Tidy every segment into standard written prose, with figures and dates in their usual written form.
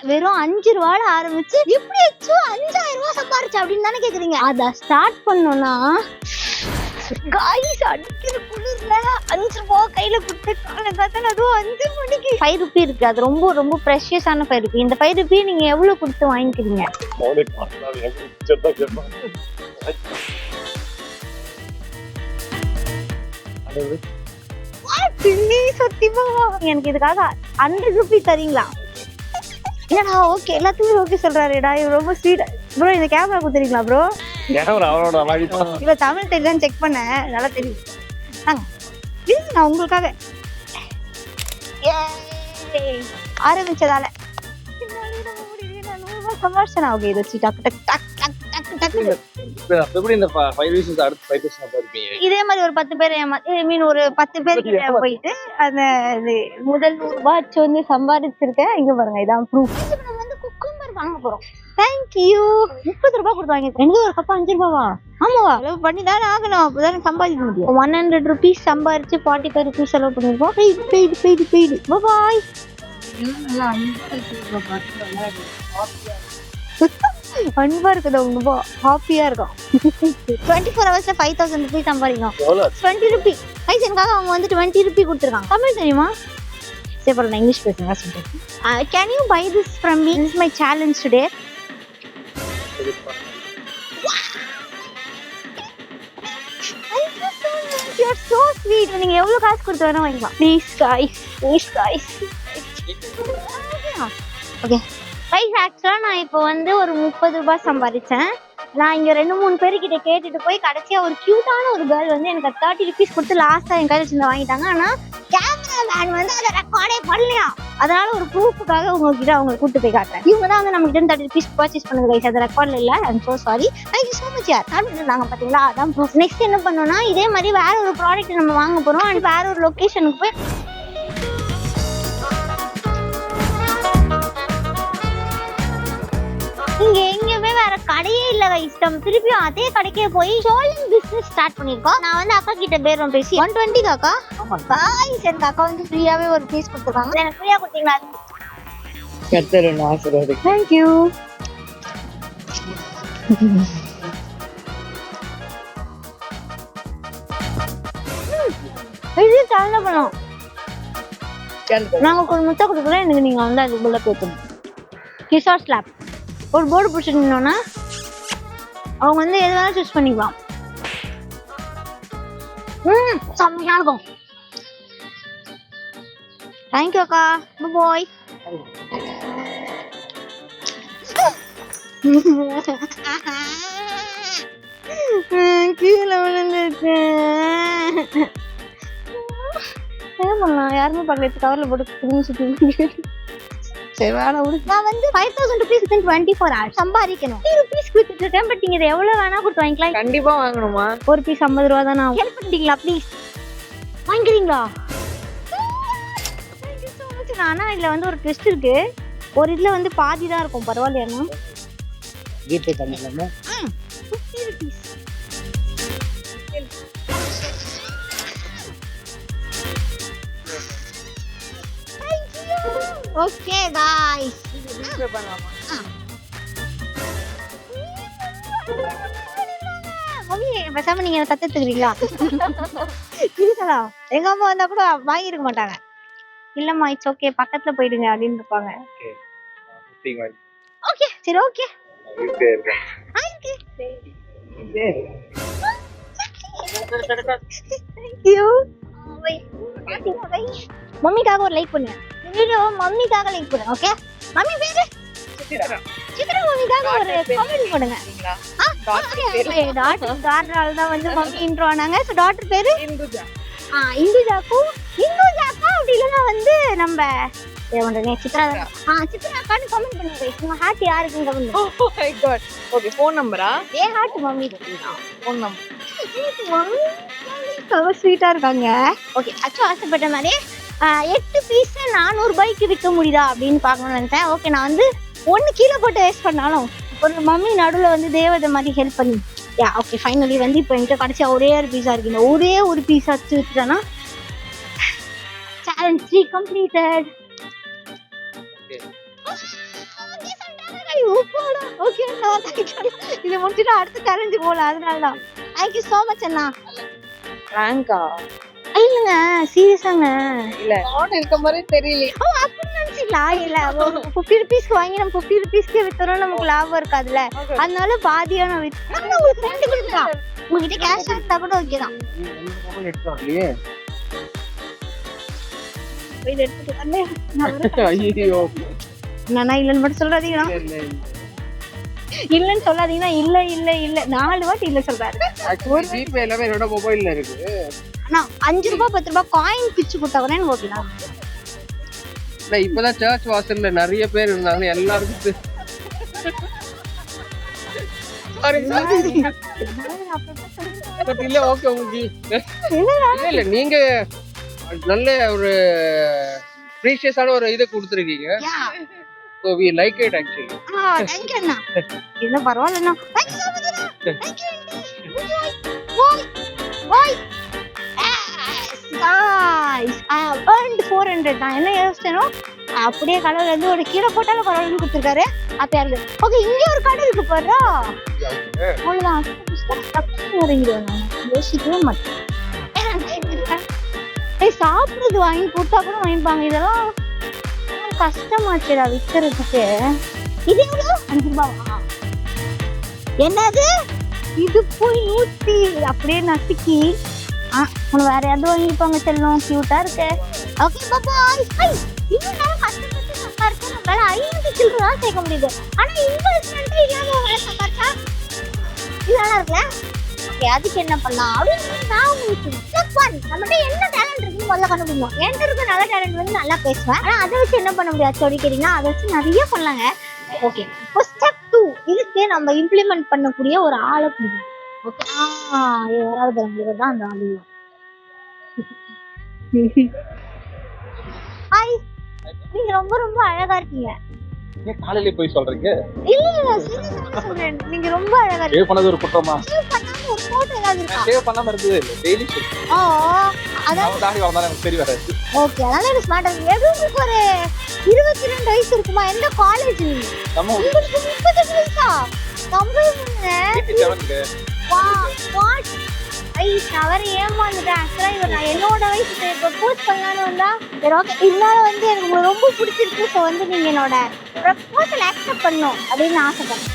வெறும் 5 ரூபால ஆரம்பிச்சு எப்படி 5000 ரூபாய் சம்பாரிச்சு அப்படின்னு தானே கேக்குறீங்க. அத ஸ்டார்ட் பண்ணோம்னா காய்ஸ் அடிக்கிற குளிர்ல 5 ரூபாய் கையில கொடுத்து காலங்காத்தால அதுவும் 5 மணிக்கு 5 ரூபி இருக்கு. அது ரொம்ப ரொம்ப ப்ரெஷியஸான 5 ரூபி. இந்த 5 ரூபி நீங்க எவ்வளவு கொடுத்து வாங்கிக்கிறீங்க? சத்தியமா எனக்கு இதுக்காக 100 ரூபி தரீங்களா? இல்லடா ஓகே எல்லாத்துக்கும் ஓகே சொல்றாருடா. இது ரொம்ப ஸ்வீட் ப்ரோ. இந்த கேமரா கொடுத்துறீங்களா ப்ரோ? கேமரா அவரோட அழகு தான். இவ தமிழ் தெரியுதான்னு செக் பண்ணேன். நல்லா தெரியும். நான் உங்களுக்காக ஆரம்பிச்சதால சமாளிச்சேன். ஓகே இது வச்சு டக்கு டக்கு டக்கு டக்கு டக்கு எப்படி இந்த 5 வீக்ஸ் அடுத்து 5 வீக்ஸ் போயிருப்பீங்க. இதே மாதிரி ஒரு 10 பேர் மீன் ஒரு 10 பேருக்கு போயிட்டு அந்த முதல் 100 ரூபாய் வந்து சம்பாதிச்சிருக்கேன். இங்க பாருங்க இதான் ப்ரூஃப். நம்ம வந்து குக்கும்பர் வாங்க போறோம். தேங்க்யூ. 30 ரூபாய் கொடுத்து வாங்கிருக்கேன். எனக்கு ஒரு கப் 5 ரூபாவா? ஆமாவா? செலவு பண்ணி தானே ஆகணும். அப்பதான் சம்பாதிக்க முடியும். 100 rupees சம்பாரிச்சு 45 rupees செலவு பண்ணிருக்கோம். பெய்டு பாய். அன்பா இருக்குதா ரொம்ப ஹாப்பியா இருக்கும். 24 hours 5000 rupees சம்பாதிக்கணும். 20 rupees எனக்காக அவங்க வந்து 20 rupees கொடுத்துருக்காங்க. தமிழ் தெரியுமா? சரி நான் இங்கிலீஷ் பேசுங்க. Can you buy this from me? This is my challenge today. You are so sweet. நீங்க எவ்வளவு காசு கொடுத்து வேணா வாங்கிக்கலாம். Please guys. Okay. கைஸ் ஆக்சுவலா நான் இப்போ வந்து ஒரு 30 ரூபாய் சம்பாதிச்சேன். நான் இங்க 2-3 பேருக்கிட்ட கேட்டுட்டு போய் கடைசியா ஒரு கியூட்டான ஒரு கேர்ள் வந்து எனக்கு 30 rupees கொடுத்து லாஸ்டா என் கையில சின்ன வாங்கிட்டாங்க. ஆனா கேமராமேன் வந்து அதை ரெக்கார்டே பண்ணலையா. அதனால ஒரு ப்ரூஃபுக்காக உங்ககிட்ட அவங்க கூட்டு போய் காட்டுறேன். இவங்க தான் வந்து நம்ம கிட்ட 30 rupees பர்ச்சேஸ் பண்ணுங்க கைஸ். அது ரெக்கார்ட்ல இல்ல. I am so sorry. Thank you so much யார். நாங்க பாத்தீங்களா அதான் ப்ரூஃப். நெக்ஸ்ட் என்ன பண்ணோம்னா இதே மாதிரி வேற ஒரு ப்ராடக்ட் நம்ம வாங்க போறோம். அண்ட் வேற ஒரு லொகேஷனுக்கு போய் இங்க எங்கேயுமே வேற கடையே இல்ல இஷ்டம். திருப்பியும் அதே கடைக்கே போய் ஷோலிங் பிசினஸ் ஸ்டார்ட் பண்ணிருக்கோம். நான் வந்து அக்கா கிட்ட பேரும் பேசி 120 அக்கா பாய்ஸ் எனக்கு அக்கா வந்து ஃப்ரீயாவே ஒரு பீஸ் கொடுத்துருக்காங்க. எனக்கு ஃப்ரீயா கொடுத்தீங்களா? கட்டறேன் ஆசீர்வாதம். Thank you. இது தான பண்ணோம். நாங்க ஒரு முட்டை கொடுக்குறேன். எனக்கு நீங்க வந்து அதுக்குள்ள பேசணும். கிஷோர் ஸ்லாப் ஒரு போர்டு பிடிச்சிருந்தோன்னா அவங்க வந்து எது வேணாலும் சூஸ் பண்ணிக்கலாம். செம்மையா இருக்கும். தேங்க்யூ அக்கா. பாய். கீழே விழுந்துச்சு. என்ன பண்ணலாம்? யாருமே பார்க்கல. கவர்ல போட்டு சுற்றி நான் வந்து 5000 rupees within 24 hours சம்பாதிக்கணும். 30 rupees கொடுத்துட்டு இருக்கேன். பட் நீங்க இதை எவ்வளவு வேணா கொடுத்து வாங்கிக்கலாம். கண்டிப்பா வாங்கணுமா? ஒரு பீஸ் 50 ரூபா தானே. ஹெல்ப் பண்ணிட்டீங்களா? ப்ளீஸ் வாங்கிக்கிறீங்களா? ஆனா இதுல வந்து ஒரு ட்விஸ்ட் இருக்கு. ஒரு இதுல வந்து பாதி தான் இருக்கும். பரவாயில்லையா? ஜிபே பண்ணலாமா? 50 rupees. ஓகே गाइस ஜிபே பண்ணலாமா? மம்மி பேசாம நீங்க கத்துக்கிறீங்களா? இருக்கா? எங்க அம்மா வந்தா கூட வாங்கி இருக்க மாட்டாங்க. இல்லம்மா இட்ஸ் ஓகே பக்கத்துல போயிடுங்க அப்படின்னு இருப்பாங்க. ஓகே சரி ஓகே. மம்மிக்காக ஒரு லைக் பண்ணுங்க. வீடியோ மம்மிக்காக லைக் பண்ணுங்க. ஓகே மம்மி பேரு சித்ரா. மம்மிக்காக ஒரு கமெண்ட் பண்ணுங்க. டாக்டர் தான் வந்து மம்மி இன்ட்ரோ ஆனாங்க. சோ டாக்டர் பேரு இந்துஜா. இந்துஜாக்கு அப்படி இல்லைன்னா வந்து நம்ம சித்ரா சித்ராக்கான்னு கமெண்ட் பண்ணுங்க. உங்க ஹார்ட் யாருக்குன்னு கமெண்ட் பண்ணுங்க. Oh my god. Okay phone நம்பரா? ஏ heart mummy phone number. Mummy ரொம்ப ஸ்வீட்டா இருக்காங்க. ஓகே அச்சு ஆசைப்பட்ட மாதிரி 8 பீஸ் 400 ரூபாய்க்கு விற்க முடியுதா அப்படின்னு பார்க்கணும்னு நினைச்சேன். ஓகே நான் வந்து 1 கீழே போட்டு வேஸ்ட் பண்ணாலும் ஒரு மம்மி நடுவில் வந்து தேவதை மாதிரி ஹெல்ப் பண்ணி ஓகே ஃபைனலி வந்து இப்போ என்கிட்ட கடைசியா ஒரே ஒரு பீஸா இருக்கு. இந்த ஒரே ஒரு பீஸ் வச்சு விட்டுட்டேன்னா சேலஞ்ச் 3 கம்ப்ளீட்டட். ஓகே இது முடிச்சுட்டு அடுத்து கரண்ட் போல அதனால தான். தேங்க்யூ ஸோ மச் அண்ணா. ரேங்கா இல்லைங்க சீரியஸாங்க. இல்ல ஆன் இருக்க மாதிரி தெரியல. அப்படி நினைச்சிங்களா? இல்ல 50 ருபீஸ்க்கு வாங்கி நம்ம 50 ருபீஸ்க்கு வித்தோம்னா நமக்கு லாபம் இருக்காதுல்ல, அதனால பாதியா நான் வித்தேன். உங்களுக்கு ரெண்டு கொடுத்தா உங்ககிட்ட கேஷ் எடுத்தா கூட ஓகே தான். இதை எடுத்துட்டு வரலையா? நான் இல்லைன்னு மட்டும் சொல்லாதீங்கன்னா, இல்லன்னு சொல்லாதீங்கன்னா. இல்ல இல்ல இல்ல 4 வாட்டி இல்ல சொல்றாரு. ஜிபே எல்லாமே என்னோட மொபைல்ல இருக்கு. ஆனா 5 ரூபாய் 10 ரூபாய் காயின் பிச்சு கொடுத்தா கூட எனக்கு ஓகே தான். நான் இப்பதான் சர்ச் வாசல்ல நிறைய பேர் இருந்தாங்க, எல்லாருக்கும் இல்ல ஓகே உங்களுக்கு இல்ல நீங்க நல்ல ஒரு ப்ரீஷியஸான ஒரு இதை கொடுத்துருக்கீங்க. So we like it actually. Thank you அண்ணா. இது பரவாயில்லைண்ணா. Thank you so much Anna. Thank you bye. Guys, I have earned 400. நான் என்ன யோசிச்சேனோ அப்படியே கடவுள் வந்து ஒரு கீழே போட்டாலும் பரவாயில்லன்னு கொடுத்துருக்காரு. அப்பயா இருக்கு. ஓகே இங்க ஒரு கடை இருக்கு பாருடா. அவ்வளவுதான். யோசிக்கவே மாட்டேன். சாப்பிடுறது வாங்கி கொடுத்தா கூட வாங்கிப்பாங்க. இதெல்லாம் கஷ்டமாச்சுடா விற்கிறதுக்கு. இது எவ்வளோ? 5 ரூபாவா? என்னது இது போய் 100 அப்படியே நசுக்கி உனக்கு வேற எதுவும் வாங்கிப்பாங்க. செல்லும் கியூட்டா இருக்கு. Okay bye. இன்னும் நான் கஷ்டப்பட்டு சம்பாரிச்சா நம்மளால 500 சில்லறை தான் சேர்க்க முடியுது. ஆனா இன்வெஸ்ட்மெண்ட் இல்லாம உங்களை சம்பாரிச்சா இதெல்லாம் இருக்குல்ல. ஓகே அதுக்கு என்ன பண்ணலாம் அப்படின்னு நான் உங்களுக்கு நம்மகிட்ட என்ன டேலண்ட் இருக்குன்னு முதல்ல கண்டுபிடிக்கணும். என்கிட்ட இருக்க நல்ல டேலண்ட் வந்து நல்லா பேசுவேன். ஆனா அதை வச்சு என்ன பண்ண முடியாது சொல்லி கேட்டீங்கன்னா அதை வச்சு நிறைய பண்ணலாங்க. ஓகே இப்போ ஸ்டெப் 2 இதுக்கு நம்ம இம்ப்ளிமெண்ட் பண்ணக்கூடிய ஒரு ஆளை பிடிக்கும். ஓகே யாராவது உங்களுக்கு தான் அந்த ஆளு. ஹாய் நீங்க ரொம்ப ரொம்ப அழகா இருக்கீங்க. ஏன் காலையில போய் சொல்றீங்க? இல்ல சீரியஸா சொல்றேன். நீங்க ரொம்ப அழகா இருக்கீங்க. சேவ் பண்ணது ஒரு குற்றமா? சேவ் பண்ணாம ஒரு போட்டோ ஏதாவது இருக்கா? சேவ் பண்ணாம இருந்ததே இல்ல. Daily save. அதான் தாடி வளர்ந்தா எனக்கு சரி வராது. ஓகே அதனால எனக்கு ஸ்மார்ட்டா இருக்கு. உங்களுக்கு ஒரு 22 வயசு இருக்குமா? எந்த காலேஜ் நீங்க? நம்ம உங்களுக்கு 30 வயசா? நம்புங்க. வாட் அவர் ஏமாந்துட்டேன். ஆக்சுவலா இவர் நான் என்னோட வயசுக்கு ப்ரப்போஸ் பண்ணலான்னு வந்தா ஓகே இதனால வந்து எனக்கு ரொம்ப பிடிச்சிருக்கு. ஸோ வந்து நீங்க என்னோட ப்ரப்போசல் அக்செப்ட் பண்ணணும் அப்படின்னு ஆசைப்படுறேன்.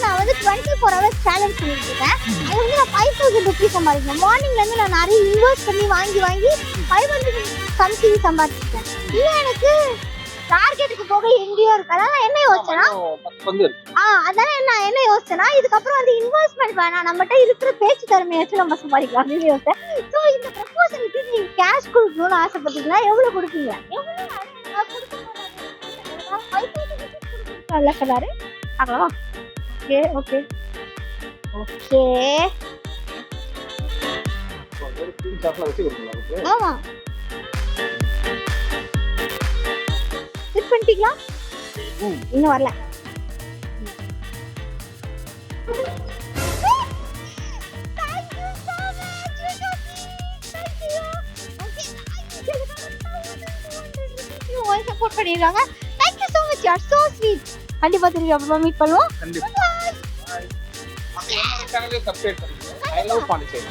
நான் வந்து 24 hours சேலஞ்ச் பண்ணிட்டு இருக்கேன். அது வந்து நான் 5000 ருபீஸ் சம்பாதிக்கிறேன். மார்னிங்ல இருந்து நான் நிறைய இன்வெஸ்ட் பண்ணி வாங்கி 500 சம்திங் சம்பாதிச்சிட்டேன். இன்னும் எனக்கு டார்கெட்டுக்கு போக எங்கேயோ இருக்கு. அதனால என்ன யோசிச்சேன்னா என்ன யோசிச்சேன்னா இதுக்கப்புறம் வந்து இன்வெஸ்ட்மெண்ட் வேணாம், நம்மகிட்ட இருக்கிற பேச்சு திறமையை வச்சு நம்ம சம்பாதிக்கலாம் அப்படின்னு யோசிச்சேன். ஸோ இந்த ப்ரப்போசலுக்கு நீங்க கேஷ் கொடுக்கணும்னு ஆசைப்பட்டீங்கன்னா எவ்வளவு கொடுப்பீங்க? சொன்னாரு பார்க்கலாமா? ஓகே ஓகே ஓகே ஆமா பண்ணிட்டீங்களா? இன்னும் வரல. சப்போர்ட் பண்ணிருக்காங்க. Thank you so much. You are so sweet. கண்டிப்பா திரும்பி அப்புறமா மீட் பண்ணுவோம். கண்டிப்பா. சேனலை சப்ஸ்கிரைப் பண்ணுங்க. I love Pondicherry.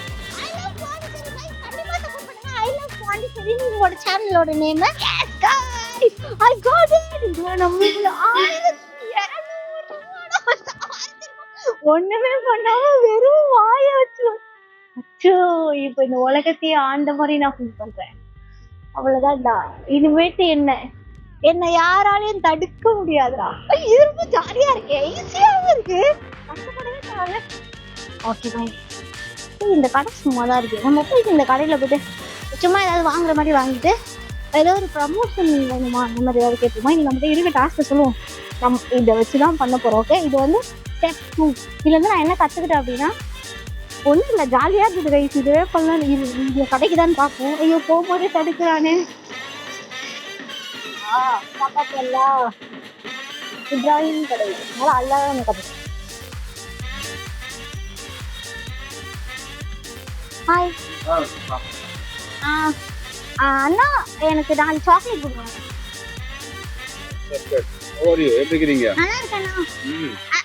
கண்டிப்பா சப்போர்ட் பண்ணுங்க. I love பாண்டிச்சேரி உங்களோட சேனலோட name. Yes guys. I got it. இது நம்மள ஒண்ணுமே பண்ணாம வெறும் வாய வச்சு அச்சோ இப்ப இந்த உலகத்தையே ஆண்ட மாதிரி நான் ஃபீல் பண்றேன். அவ்வளவுதான்டா. இனிமேட்டு என்ன யாராலையும் தடுக்க முடியாதுடா. இது ரொம்ப ஜாலியா இருக்கு, ஈஸியாவும் இருக்கு, கஷ்டப்படவே தேவை. Okay bye. இந்த கடை சும்மா தான் இருக்கு. நம்ம போய் இந்த கடையில போயிட்டு சும்மா ஏதாவது வாங்குற மாதிரி வாங்கிட்டு ஏதோ ஒரு ப்ரமோஷன் வேணுமா அந்த மாதிரி ஏதாவது கேட்போமா? இன்னைக்கு நம்மகிட்ட இருக்க டாஸ்க்கை சொல்லுவோம். நம்ம இதை வச்சுதான் பண்ண போறோம். ஓகே இது வந்து ஸ்டெப் 2. இதுல இருந்து நான் என்ன கத்துக்கிட்டேன் அப்படின்னா ஒன்றும் இல்லை, ஜாலியாக இருக்குது ரைஸ். இதுவே பண்ணலாம். இது கடைக்கு தான் பார்ப்போம். ஐயோ போகும்போதே தடுக்கிறானே. டிராயிங் கடை நல்லா அழகாக கடை. ஹாய் அண்ணா, எனக்கு 4 சாக்லேட் கொடுங்க. How are you? எப்படி இருக்கீங்க? நல்லா இருக்கேனா?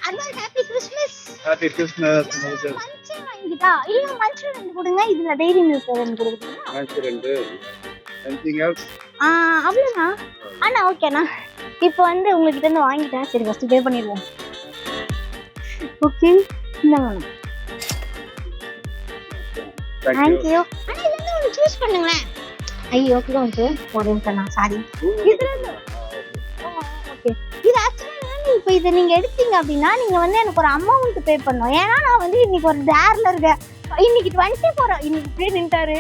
Advance happy Christmas. Happy Christmas. மஞ்சள் வாங்கிட்டா இல்ல மஞ்சள் ரெண்டு கொடுங்க. இதுல டெய்ரி மில்க் ரெண்டு கொடுங்க. Nice ரெண்டு. Anything else? அவ்வளவுதான். அண்ணா ஓகேண்ணா. இப்போ வந்து உங்ககிட்ட இருந்து வாங்கிட்டேன். சரி ஃபர்ஸ்ட் பே பண்ணிடுவோம். ஓகே இந்தாங்க. Thank you. அண்ணா இதுல ஒன்னு சூஸ் பண்ணுங்களேன். ஐயோ கிலோஞ்சு போடுறேன் நான் சாரி. இதுல ஓகே. இது ஆக்சுவலா இப்போ இதை நீங்க எடுத்தீங்க அப்படின்னா நீங்க வந்து எனக்கு ஒரு அமௌண்ட் பே பண்ணணும். ஏன்னா நான் வந்து இன்னைக்கு ஒரு டேர்ல இருக்கேன். இன்னைக்கு 24 இன்னைக்கு இப்படியே நின்ட்டாரு.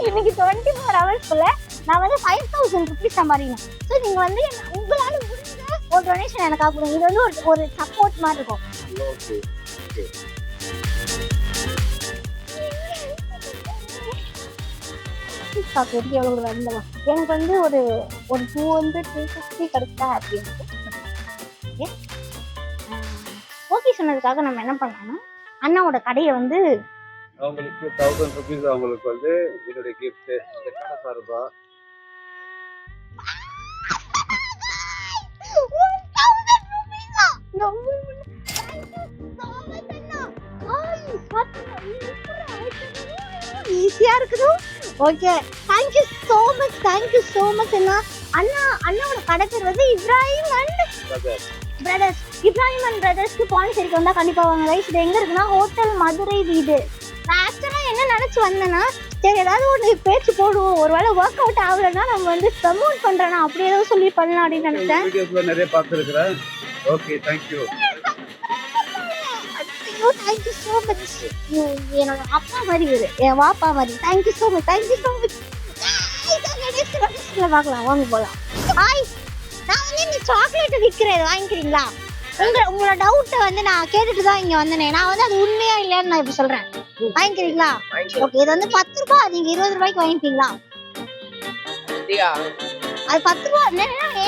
இன்னைக்கு 24 ஹவர்ஸ்க்குள்ள நான் வந்து 5000 rupees சம்பாதிக்கணும். ஸோ நீங்க வந்து உங்களால முடிஞ்ச ஒரு டொனேஷன் எனக்காக கொடுங்க. இது வந்து ஒரு சப்போர்ட் மாதிரி இருக்கும். சாக்லேட் எவ்வளவு வந்தவா எனக்கு வந்து ஒரு 250 கிடைச்சா ஹாப்பி இருக்கு. ஓகே சொன்னதுக்காக நம்ம என்ன பண்ணலாம்னா அண்ணாவோட கடையை வந்து அவங்களுக்கு 1000 rupees அவங்களுக்கு வந்து என்னுடைய கிஃப்ட் இந்த கடை சார்பா. ஈஸியா இருக்குது. ஓகே தேங்க்யூ ஸோ மச் அண்ணா. அண்ணாவோட கடை பேர் வந்து Ibrahim and brothers. Ibrahim and பிரதர்ஸ்க்கு பாண்டிச்சேரிக்கு வந்தா கண்டிப்பா வாங்க ரைஸ். இது எங்க இருக்குன்னா ஹோட்டல் மதுரை வீடு. நான் ஆக்சுவலா என்ன நினைச்சு வந்தேன்னா சரி ஏதாவது ஒன்று பேச்சு போடுவோம், ஒருவேளை ஒர்க் அவுட் ஆகலைன்னா நம்ம வந்து ப்ரமோட் பண்றேன்னா அப்படி ஏதாவது சொல்லி பண்ணலாம் அப்படின்னு நினைச்சேன். வீடியோஸ்ல நிறைய பார்த்துருக்கிறேன். Okay thank you. Thank you so much. என்னோட அப்பா மாதிரி இவரு, என் வாப்பா மாதிரி. Thank you so much. பார்க்கலாம் வாங்க போகலாம். ஹாய், நான் வந்து இந்த சாக்லேட் விற்கிறேன், வாங்கிக்கிறீங்களா? உங்களோட டவுட்டை வந்து நான் கேட்டுட்டு தான் இங்க வந்தேனே. நான் வந்து அது உண்மையா இல்லையான்னு நான் இப்ப சொல்றேன். வாங்கிக்கிறீங்களா? ஓகே, இது வந்து 10 ரூபாய். நீங்க 20 ரூபாய்க்கு வாங்கிப்பீங்களா? அது 10 ரூபாய்.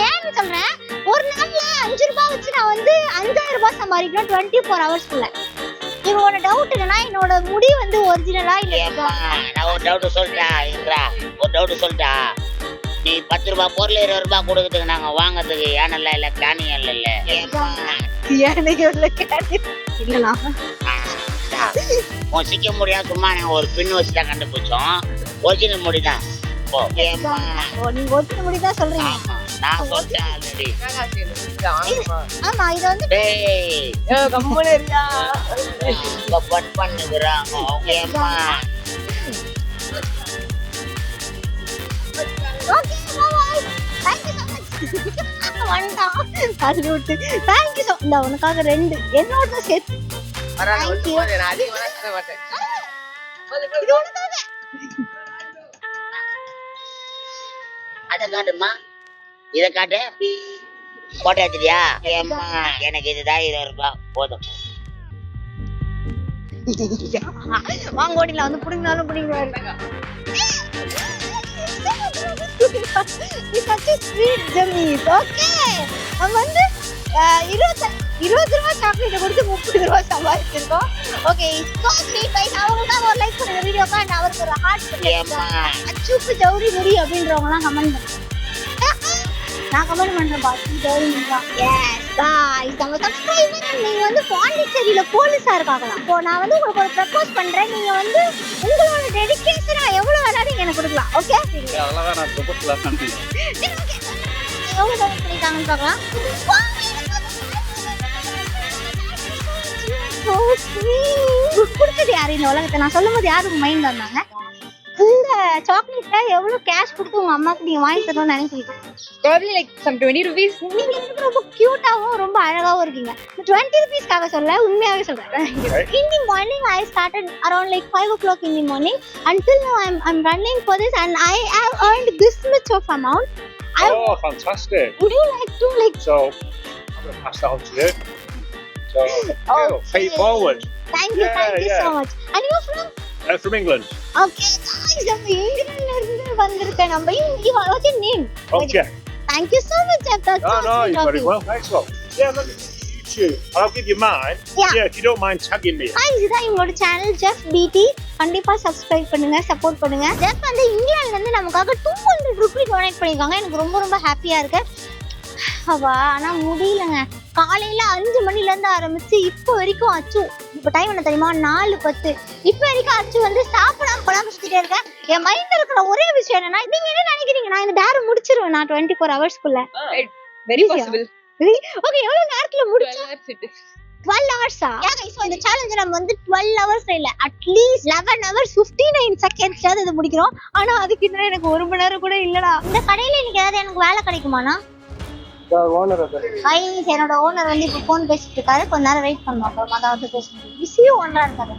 ஏன்னு சொல்றேன், ஒரு நாள்ல 5 ரூபாய் வச்சு நான் வந்து 5000 ரூபாய் சம்பாதிக்கணும் 24 ஹவர்ஸ்க்குள்ள. இவங்களோட டவுட் என்னன்னா என்னோட முடி வந்து ஒரிஜினலா இல்ல. நான் ஒரு டவுட் சொல்லிட்டா நீ 10 ரூபாய் பொருள் 20 ரூபாய் கொடுக்கறதுக்கு நாங்க வாங்கறதுக்கு யானெல்லாம் இல்ல காணியம் இல்ல இல்லனா சிக்க முடியாது. சும்மா நாங்க ஒரு பின் வச்சுதான் கண்டுபிடிச்சோம். ஒரிஜினல் முடி தான். நீங்க ஒரிஜினல் முடி தான் சொல்றீங்க. நான் சொல்றேன் ஆல்ரெடி. ஆமா, இது வந்து கம்பெனி இருக்கா பட் பண்ணுகிறாங்க ஓகேமா. Okay bye. Thank you so much. வண்டா சல்யூட். Thank you so. இந்த உனக்காக 2 என்னோட சேர்த்து. Thank you. நான் அதிகமா சொல்ல மாட்டேன். இது உனக்காக. அத காட்டுமா, இத காட்டு. போட்டோ எடுத்தியா? ஏம்மா எனக்கு இதுதான் 20 ரூபாய் போதும். வாங்கோடில வந்து புடிங்கனாலும் புடிங்கறாரு. It's such a sweet Jimmy. Okay. நம்ம வந்து 20 ரூபாய் சாக்லேட் கொடுத்து 30 ரூபாய் சம்பாதிச்சிருக்கோம். Okay, so sweet guys. அவங்களுக்காக ஒரு லைக் பண்ணுங்க வீடியோக்கு. and அவருக்கு ஒரு ஹார்ட் பண்ணுங்க. அச்சுக்கு ஜவுரி முடி அப்படின்றவங்கலாம் கமெண்ட் பண்ணுங்க. நான் கமெண்ட் பண்றேன் பாத்து ஜவுரி முடி. எஸ் गाइस, நம்ம சப்ஸ்கிரைபர் நீங்க வந்து பாண்டிச்சேரியில போலீஸா இருக்காங்களா? இப்போ நான் வந்து உங்களுக்கு ஒரு ப்ரப்போஸ் பண்றேன். நீங்க வந்து உங்களோட டெடிகேஷனா எவ்வளவு வேணா நீங்க எனக்கு கொடுக்கலாம். ஓகே, அவ்வளவுதான் நான் ப்ரொபோஸ் பண்ணேன். எவ்வளவு டவுட் பண்ணிட்டாங்கன்னு பார்க்கலாம். So sweet. குடுத்தது யாரு இந்த உலகத்தை? நான் சொல்லும்போது யாரு மைண்ட் வந்தாங்க? இந்த சாக்லேட்ல எவ்வளவு கேஷ் கொடுத்து உங்க அம்மாக்கு நீங்க வாங்கி தரணும்னு நினைக்கிறீங்க? probably like some 20 rupees. நீங்க ரொம்ப கியூட்டாவும் ரொம்ப அழகாவும் இருக்கீங்க. 20 rupeesக்காக சொல்ல, உண்மையாவே சொல்றேன். In the morning I started around like 5 o'clock in the morning. Until now I'm running for this and I have earned this much of amount. Oh, fantastic. Would you like to like? So, I'm going to pass that on to you. So, pay it forward. Thank you so much. And you're from? From England. Okay, guys, நம்ம இங்கிலாந்துல இருந்து வந்திருக்கேன். நம்ம what's your name? Okay. Thank you so much. No, you're very well. Thanks a lot. Yeah, look at YouTube. I'll give you mine. Yeah, if you don't mind tagging me. Hi, இதுதான் எங்களோட channel Jeff பிடி. கண்டிப்பா subscribe பண்ணுங்க, support பண்ணுங்க. Jeff வந்து இங்கிலாந்துல இருந்து நமக்காக 200 ரூபாய் டொனேட் பண்ணிருக்காங்க. எனக்கு ரொம்ப ரொம்ப ஹாப்பியா இருக்கு. அவா ஆனா முடியலங்க. காலையில 5 மணில இருந்து ஆரம்பிச்சு இப்ப வரைக்கும் அச்சு, இப்ப டைம் என்ன தெரியுமா 4:10, இப்ப வரைக்கும் அச்சு வந்து சாப்பிடாம கொள்ளாம சுத்திட்டே இருக்கேன். என் மைண்ட்ல இருக்கிற ஒரே விஷயம் என்னன்னா, நீங்க என்ன நினைக்கிறீங்க நான் இந்த டேர் முடிச்சிருவேன் நான் 24 ஹவர்ஸ்க்குள்ள? Very possible. ஓகே, எவ்வளவு நேரத்துல முடிச்சு? 12 hours it is. 12 ஹவர்ஸா? ஏங்க சோ இந்த சேலஞ்ச் நம்ம வந்து 12 ஹவர்ஸ் இல்ல, அட்லீஸ்ட் 11 ஹவர்ஸ் 59 செகண்ட்ஸ்ல இது முடிக்கிறோம். ஆனா அதுக்கு இன்னும் எனக்கு 1 மணி நேரம் கூட இல்லடா. இந்த கடையில இன்னைக்கு ஏதாவது எனக்கு வேலை கிடைக்குமாண்ணா? ஓனர் அது கைஸ், என்னோட ஓனர் வந்து இப்போ ஃபோன் பேசிட்டு இருக்காரு, கொஞ்ச நேரம் வெயிட் பண்ணணும், அப்புறமா தான் வந்து பேசணும். பிஸியும் ஓனரா இருக்காரு.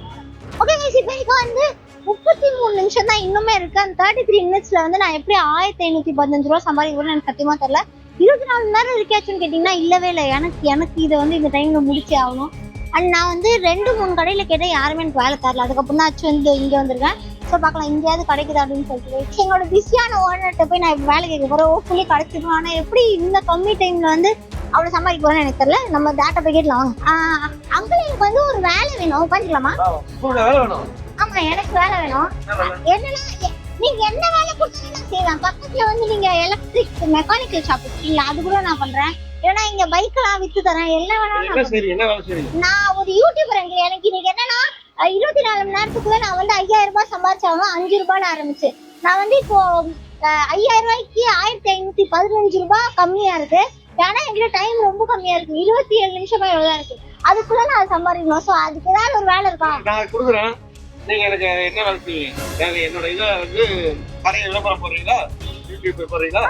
ஓகே கைஸ், இப்போ எனக்கு வந்து 33 நிமிஷம் தான் இன்னுமே இருக்கு. அந்த 33 மினிட்ஸ்ல வந்து நான் எப்படி 1515 ரூபா சம்பாதிக்கணும்னு எனக்கு சத்தியமா தெரியல. 24 மணி நேரம் இருக்காச்சுன்னு கேட்டீங்கன்னா இல்லவே இல்லை. எனக்கு இதை வந்து இந்த டைம்ல முடிச்சே ஆகணும். அண்ட் நான் வந்து 2-3 கடையில கேட்டேன், யாருமே எனக்கு வேலை தரல. அதுக்கப்புறம் தான் ஆச்சு வந்து இங்க வந்திருக்கேன். ஸோ பார்க்கலாம் இங்கேயாவது கிடைக்குது அப்படின்னு சொல்லிட்டு எங்களோட பிஸியான ஓனர்கிட்ட போய் நான் வேலை கேட்க போகிறேன். ஹோப்ஃபுல்லி கிடைச்சிடும். ஆனால் எப்படி இந்த கம்மி டைம்ல வந்து அவ்வளோ சம்பாதிக்க போறேன்னு எனக்கு தெரியல. நம்ம டேட்டா போய் கேட்கலாம் வாங்க. அங்கிள், எனக்கு வந்து ஒரு வேலை வேணும், உட்காந்துக்கலாமா? வேலை வேணும். ஆமா, எனக்கு வேலை வேணும். என்னன்னா நீங்க என்ன வேலை கொடுத்தாலும் நான் செய்வேன். பக்கத்துல வந்து நீங்க எலக்ட்ரிக் மெக்கானிக்கல் ஷாப் இருக்கீங்களா, அது கூட நான் பண்றேன். ஏன்னா இங்க பைக் எல்லாம் வித்து தரேன், என்ன வேணாலும். நான் ஒரு யூடியூபர். எனக்கு இன்னைக்கு என்னன்னா 24 மணி நேரத்துக்குள்ள நான் வந்து 5000 ரூபாய் சம்பாதிச்சாலும் 5 ரூபாய் ஆரம்பிச்சு. நான் வந்து இப்போ 5000 ரூபாய்க்கு 1515 ரூபாய் கம்மியா இருக்கு. ஏன்னா எங்கிட்ட டைம் ரொம்ப கம்மியா இருக்கு, 27 நிமிஷமா எவ்வளவுதான் இருக்கு. அதுக்குள்ள நான் சம்பாதிக்கணும். சோ அதுக்கு ஏதாவது ஒரு வேலை இருக்கா? நான் கொடுக்குறேன். நீங்க எனக்கு என்ன வேலை செய்வீங்க? என்னோட இதை வந்து கடையை விளம்பரம் போடுறீங்களா? யூடியூப் போடுறீங்களா?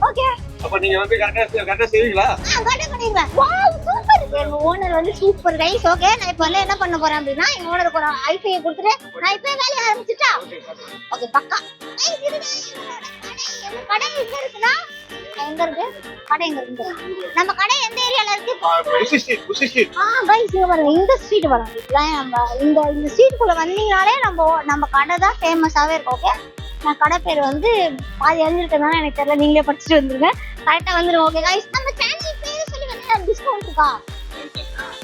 ஓகே, அப்ப நீங்க வந்து கரெக்டா செய்வீங்களா? கரெக்டா பண்ணிடுவேன். Wow, super. எங்க ஓனர் வந்து சூப்பர் கைஸ். ஓகே, நான் இப்போ வந்து என்ன பண்ண போறேன் அப்படின்னா, எங்க ஓனருக்கு ஒரு ஐஃபை கொடுத்துட்டு நான் இப்போ வேலைய ஆரம்பிச்சிட்டா. ஓகே, பக்கா. கடை எங்க இருக்குன்னா, எங்க இருக்கு கடை? எங்க இருக்கு நம்ம கடை? எந்த ஏரியால இருக்கு? புசி ஸ்ட்ரீட். கைஸ், இங்க பாருங்க, இந்த ஸ்ட்ரீட் பாருங்க. நம்ம இந்த ஸ்ட்ரீட்குள்ள வந்தீங்கனாலே நம்ம கடை தான் ஃபேமஸாவே இருக்கும். ஓகே, நான் கடை பேர் வந்து பாதி எழுதிருக்கனால எனக்கு தெரியல, நீங்களே படிச்சுட்டு வந்துருங்க. கரெக்டா வந்துருங்க. ஓகே கைஸ், நம்ம சேனல் பேர் சொல்லி வந்து டிஸ்கவுண்ட் இருக்கா?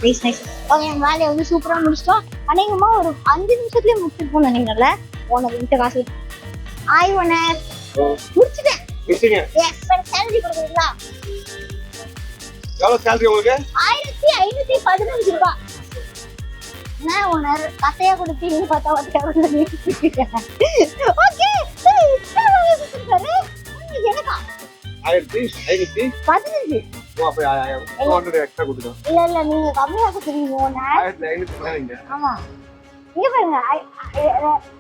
Nice nice. ஓகே, எங்க வேலையை வந்து சூப்பரா முடிச்சிட்டோம். அநேகமா ஒரு 5 நிமிஷத்துலயே முடிச்சிருப்போம் நினைக்கிறேன்ல. ஓனர் கிட்ட காசு ஓனர் முடிச்சிட்டேன். எஸ், சேலரி கொடுக்குறீங்களா? எவ்வளவு சேலரி உங்களுக்கு? 1515 ரூபாய். என்ன ஓனர் கத்தையா கொடுத்தீங்கன்னு பார்த்தா ஓகே. எனக்கா 1515. அப்ப 200 எக்ஸ்ட்ரா கொடுத்துறோம். இல்ல நீங்க கம்மியா கொடுத்துறீங்க ஓனர். 1500. ஆமா, இங்க பாருங்க,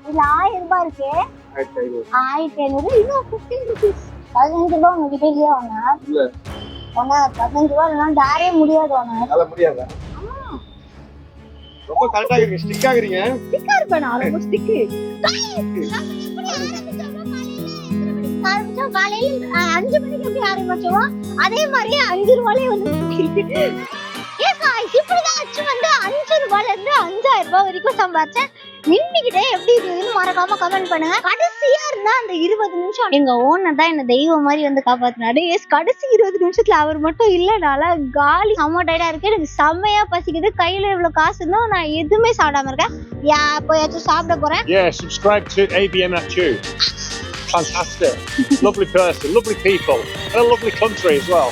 இதுல 1000 ரூபாய் இருக்கு. 1500 இன்னும் 15 rupees. 15 ரூபாய் உங்ககிட்ட இல்லையா ஓனர்? இல்ல ஓனர், 15 ரூபாய் இல்லைன்னா டேரே முடியாது ஓனர். அதெல்லாம் முடியாதா? ரொம்ப கரெக்டா இருக்கீங்க, ஸ்டிக் ஆகுறீங்க. ஸ்டிக்கா இருப்பேன் நான், ரொம்ப ஸ்டிக்கு. ஆரம்பிச்சோம் காலையில 5 மணிக்கு எப்படி ஆரம்பிச்சோம், அதே மாதிரி 5 ரூபாயிலே வந்து இப்படிதான் அச்சு வந்து 5 ரூபாயில இருந்து 5000 ரூபாய் வரைக்கும் சம்பாதிச்சேன். நின்னுக்கிட்டே எப்படி இருக்குன்னு மறக்காம கமெண்ட் பண்ணுங்க. கடைசியா இருந்தா அந்த 20 நிமிஷம் எங்க ஓனர் தான் என்ன தெய்வம் மாதிரி வந்து காப்பாத்தினாரு. கடைசி 20 நிமிஷத்துல அவர் மட்டும் இல்லனால காலி செம்ம டயர்டா இருக்கு. எனக்கு செம்மையா பசிக்குது. கையில இவ்வளவு காசு இருந்தும் நான் எதுவுமே சாப்பிடாம இருக்கேன். போயாச்சும் சாப்பிட போறேன். Yeah, subscribe to ABM at you. Fantastic. Lovely person, lovely people, and a lovely country as well.